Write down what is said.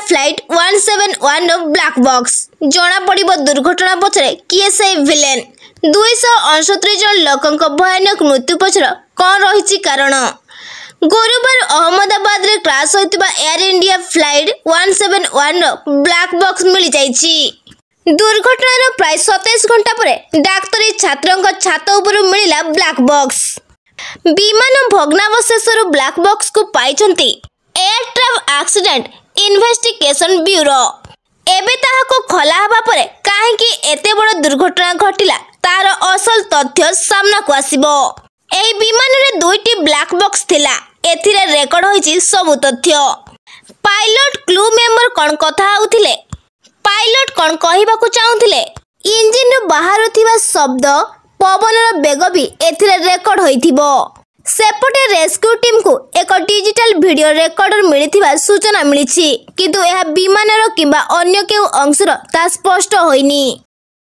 Flight 171 black box जना पड़िबो दुर्घटना पछरे किए से विलेन 269 जन लोकंक भयानक मृत्यु पछर कौन रही कारण। गुरुवार अहमदाबाद रे क्रैश होइतिबा Air India flight 171 black box मिली जाइछि। दुर्घटनार प्राय 27 घंटा परे डाक्तरी छात्रंक छात उपरु मिलिला ब्लैक बॉक्स। विमान भग्नावशेषर ब्लैक बॉक्स को पाइछंती air traffic accident investigation bureau. एबे ताहाको खला हबा परे काहेकि एते बड़ दुर्घटना घटिला तार असल तथ्य सामना को आसीबो। एई विमान रे दुईटी ब्लैक बॉक्स थिला, एथिरे रेकर्ड होईची सब तथ्य। पायलट क्रू मेंबर कोन कथा होउथिले, पायलट कोन कहिबाकू चाहुथिले, इंजिन रो बाहर थिबा शब्द पवनर बेग भी एथिरे रेकर्ड होइथिबो। सेपटे रेस्क्यू टीम को एक डिजिटल वीडियो रेकॉर्डर मिलिथिबा सूचना मिलिछि, किंतु यह विमानर किंबा अन्य केउ अंशर ता स्पष्ट होइनी।